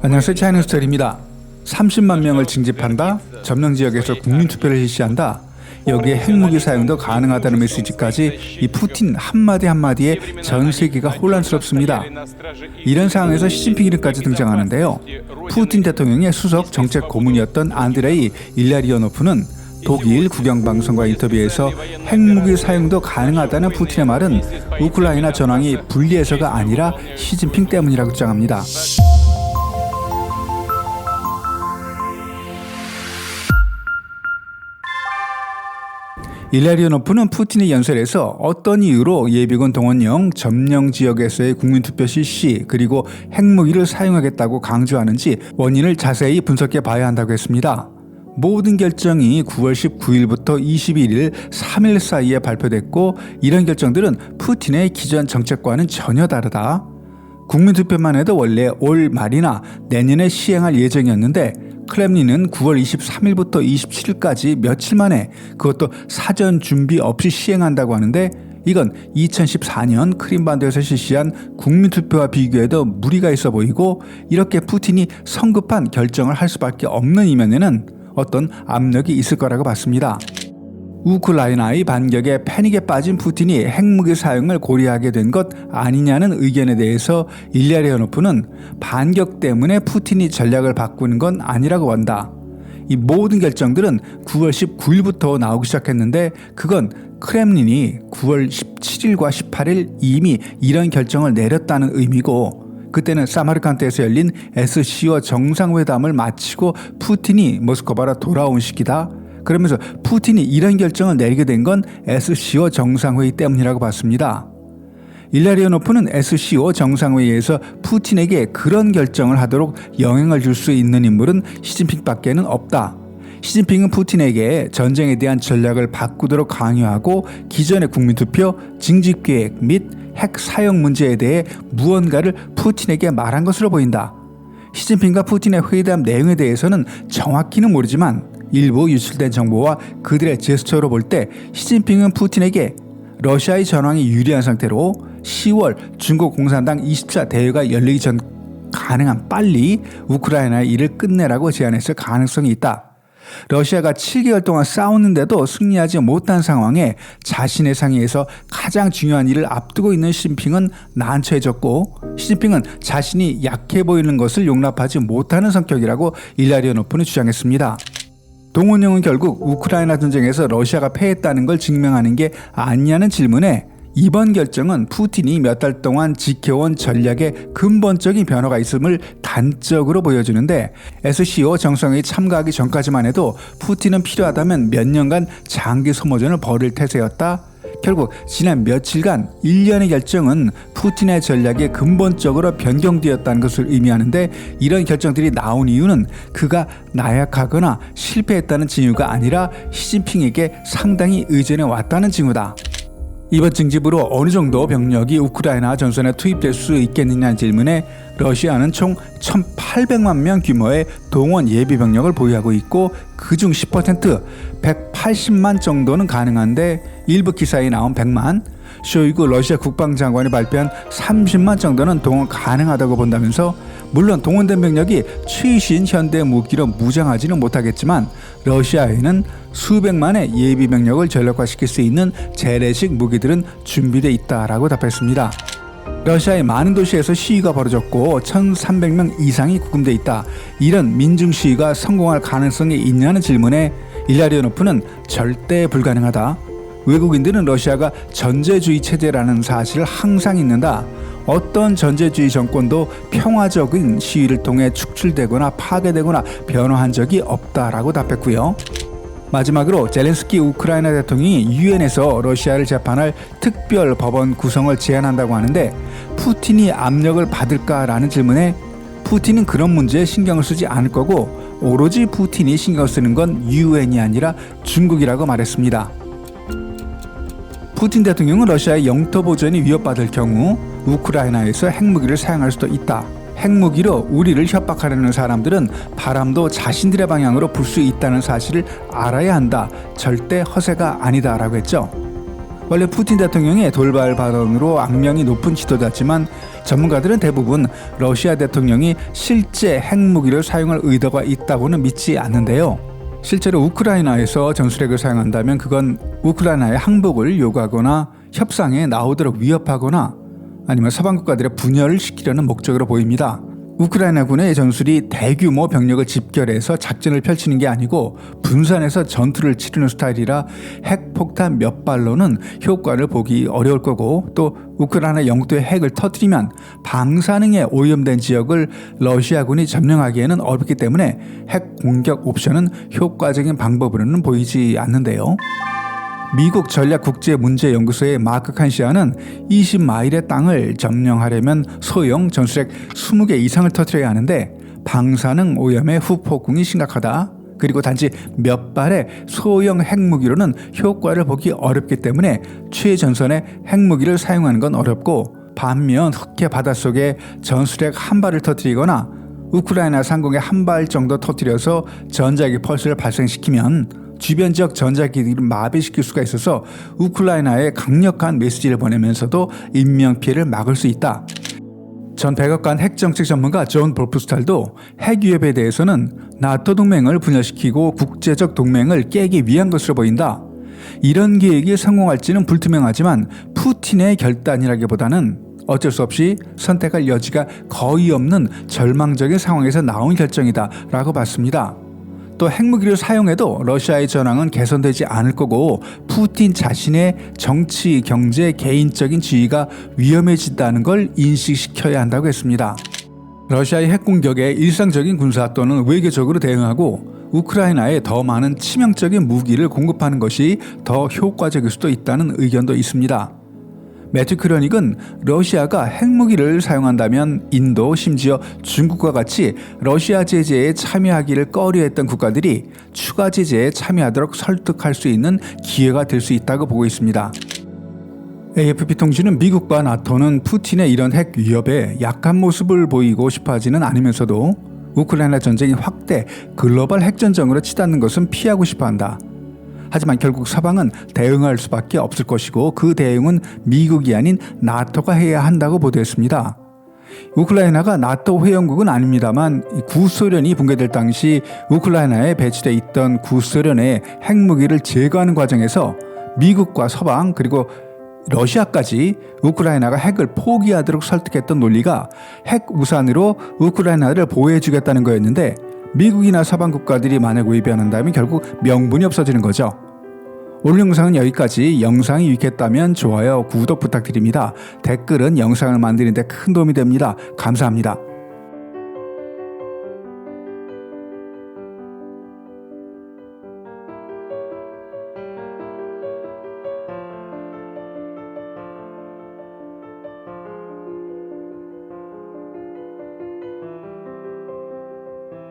안녕하세요. 차이니스토리입니다. 30만 명을 징집한다. 점령 지역에서 국민투표를 실시한다. 여기에 핵무기 사용도 가능하다는 메시지까지 이 푸틴 한마디 한마디에 전 세계가 혼란스럽습니다. 이런 상황에서 시진핑 이름까지 등장하는데요. 푸틴 대통령의 수석 정책 고문이었던 안드레이 일라리오노프는 독일 국영방송과 인터뷰에서 핵무기 사용도 가능하다는 푸틴의 말은 우크라이나 전황이 불리해서가 아니라 시진핑 때문이라고 주장합니다. 일라리오노프는 푸틴의 연설에서 어떤 이유로 예비군 동원령, 점령 지역에서의 국민투표 실시, 그리고 핵무기를 사용하겠다고 강조하는지 원인을 자세히 분석해 봐야 한다고 했습니다. 모든 결정이 9월 19일부터 21일 3일 사이에 발표됐고 이런 결정들은 푸틴의 기존 정책과는 전혀 다르다. 국민투표만 해도 원래 올 말이나 내년에 시행할 예정이었는데 크렘린은 9월 23일부터 27일까지 며칠 만에 그것도 사전 준비 없이 시행한다고 하는데 이건 2014년 크림반도에서 실시한 국민투표와 비교해도 무리가 있어 보이고 이렇게 푸틴이 성급한 결정을 할 수밖에 없는 이면에는 어떤 압력이 있을 거라고 봤습니다. 우크라이나의 반격에 패닉에 빠진 푸틴이 핵무기 사용을 고려하게 된 것 아니냐는 의견에 대해서 일라리오노프는 반격 때문에 푸틴이 전략을 바꾸는 건 아니라고 본다. 이 모든 결정들은 9월 19일부터 나오기 시작했는데 그건 크렘린이 9월 17일과 18일 이미 이런 결정을 내렸다는 의미고 그때는 사마르칸트에서 열린 SCO 정상회담을 마치고 푸틴이 모스크바로 돌아온 시기다. 그러면서 푸틴이 이런 결정을 내리게 된 건 SCO 정상회의 때문이라고 봤습니다. 일라리오노프는 SCO 정상회의에서 푸틴에게 그런 결정을 하도록 영향을 줄 수 있는 인물은 시진핑밖에는 없다. 시진핑은 푸틴에게 전쟁에 대한 전략을 바꾸도록 강요하고 기존의 국민투표, 징집계획 및 핵 사용 문제에 대해 무언가를 푸틴에게 말한 것으로 보인다. 시진핑과 푸틴의 회담 내용에 대해서는 정확히는 모르지만 일부 유출된 정보와 그들의 제스처로 볼 때 시진핑은 푸틴에게 러시아의 전황이 유리한 상태로 10월 중국 공산당 20차 대회가 열리기 전 가능한 빨리 우크라이나의 일을 끝내라고 제안했을 가능성이 있다. 러시아가 7개월 동안 싸웠는데도 승리하지 못한 상황에 자신의 상의에서 가장 중요한 일을 앞두고 있는 시진핑은 난처해졌고 시진핑은 자신이 약해 보이는 것을 용납하지 못하는 성격이라고 일라리오노프는 주장했습니다. 동원령은 결국 우크라이나 전쟁에서 러시아가 패했다는 걸 증명하는 게 아니냐는 질문에 이번 결정은 푸틴이 몇 달 동안 지켜온 전략에 근본적인 변화가 있음을 단적으로 보여주는데 SCO 정상회의 참가하기 전까지만 해도 푸틴은 필요하다면 몇 년간 장기 소모전을 벌일 태세였다. 결국 지난 며칠간 일련의 결정은 푸틴의 전략에 근본적으로 변경되었다는 것을 의미하는데 이런 결정들이 나온 이유는 그가 나약하거나 실패했다는 징후가 아니라 시진핑에게 상당히 의존해 왔다는 징후다. 이번 징집으로 어느 정도 병력이 우크라이나 전선에 투입될 수 있겠느냐는 질문에 러시아는 총 1,800만 명 규모의 동원 예비 병력을 보유하고 있고 그중 10% 180만 정도는 가능한데 일부 기사에 나온 100만, 쇼이구 러시아 국방장관이 발표한 30만 정도는 동원 가능하다고 본다면서 물론 동원된 병력이 최신 현대 무기로 무장하지는 못하겠지만 러시아에는 수백만의 예비 병력을 전력화시킬 수 있는 재래식 무기들은 준비되어 있다라고 답했습니다. 러시아의 많은 도시에서 시위가 벌어졌고 1,300명 이상이 구금돼 있다. 이런 민중 시위가 성공할 가능성이 있냐는 질문에 일라리오노프는 절대 불가능하다. 외국인들은 러시아가 전제주의 체제라는 사실을 항상 잊는다. 어떤 전제주의 정권도 평화적인 시위를 통해 축출되거나 파괴되거나 변화한 적이 없다라고 답했고요. 마지막으로 젤렌스키 우크라이나 대통령이 유엔에서 러시아를 재판할 특별 법원 구성을 제안한다고 하는데 푸틴이 압력을 받을까라는 질문에 푸틴은 그런 문제에 신경을 쓰지 않을 거고 오로지 푸틴이 신경 쓰는 건 유엔이 아니라 중국이라고 말했습니다. 푸틴 대통령은 러시아의 영토 보전이 위협받을 경우 우크라이나에서 핵무기를 사용할 수도 있다. 핵무기로 우리를 협박하려는 사람들은 바람도 자신들의 방향으로 불 수 있다는 사실을 알아야 한다. 절대 허세가 아니다라고 했죠. 원래 푸틴 대통령의 돌발 발언으로 악명이 높은 지도자지만 전문가들은 대부분 러시아 대통령이 실제 핵무기를 사용할 의도가 있다고는 믿지 않는데요. 실제로 우크라이나에서 전술핵을 사용한다면 그건 우크라이나의 항복을 요구하거나 협상에 나오도록 위협하거나 아니면 서방 국가들의 분열을 시키려는 목적으로 보입니다. 우크라이나군의 전술이 대규모 병력을 집결해서 작전을 펼치는 게 아니고 분산해서 전투를 치르는 스타일이라 핵폭탄 몇 발로는 효과를 보기 어려울 거고, 또 우크라이나 영토의 핵을 터뜨리면 방사능에 오염된 지역을 러시아군이 점령하기에는 어렵기 때문에 핵 공격 옵션은 효과적인 방법으로는 보이지 않는데요. 미국 전략국제문제연구소의 마크 칸시아는 20마일의 땅을 점령하려면 소형 전술핵 20개 이상을 터뜨려야 하는데 방사능 오염의 후폭풍이 심각하다. 그리고 단지 몇 발의 소형 핵무기로는 효과를 보기 어렵기 때문에 최전선의 핵무기를 사용하는 건 어렵고, 반면 흑해 바닷속에 전술핵 한 발을 터뜨리거나 우크라이나 상공에 한 발 정도 터뜨려서 전자기 펄스를 발생시키면 주변 지역 전자기기를 마비시킬 수가 있어서 우크라이나에 강력한 메시지를 보내면서도 인명피해를 막을 수 있다. 전 백악관 핵정책 전문가 존 볼프스탈도 핵 위협에 대해서는 나토 동맹을 분열시키고 국제적 동맹을 깨기 위한 것으로 보인다. 이런 계획이 성공할지는 불투명하지만 푸틴의 결단이라기보다는 어쩔 수 없이 선택할 여지가 거의 없는 절망적인 상황에서 나온 결정이다 라고 봤습니다. 또 핵무기를 사용해도 러시아의 전황은 개선되지 않을 거고 푸틴 자신의 정치, 경제, 개인적인 지위가 위험해진다는 걸 인식시켜야 한다고 했습니다. 러시아의 핵공격에 일상적인 군사 또는 외교적으로 대응하고 우크라이나에 더 많은 치명적인 무기를 공급하는 것이 더 효과적일 수도 있다는 의견도 있습니다. 매튜 크러닉은 러시아가 핵무기를 사용한다면 인도, 심지어 중국과 같이 러시아 제재에 참여하기를 꺼려했던 국가들이 추가 제재에 참여하도록 설득할 수 있는 기회가 될 수 있다고 보고 있습니다. AFP 통신은 미국과 나토는 푸틴의 이런 핵 위협에 약한 모습을 보이고 싶어하지는 않으면서도 우크라이나 전쟁이 확대 글로벌 핵전쟁으로 치닫는 것은 피하고 싶어한다. 하지만 결국 서방은 대응할 수밖에 없을 것이고 그 대응은 미국이 아닌 나토가 해야 한다고 보도했습니다. 우크라이나가 나토 회원국은 아닙니다만 구소련이 붕괴될 당시 우크라이나에 배치되어 있던 구소련의 핵무기를 제거하는 과정에서 미국과 서방 그리고 러시아까지 우크라이나가 핵을 포기하도록 설득했던 논리가 핵 우산으로 우크라이나를 보호해주겠다는 거였는데, 미국이나 서방 국가들이 만약 외변한다면 결국 명분이 없어지는 거죠. 오늘 영상은 여기까지. 영상이 유익했다면 좋아요, 구독 부탁드립니다. 댓글은 영상을 만드는 데 큰 도움이 됩니다. 감사합니다.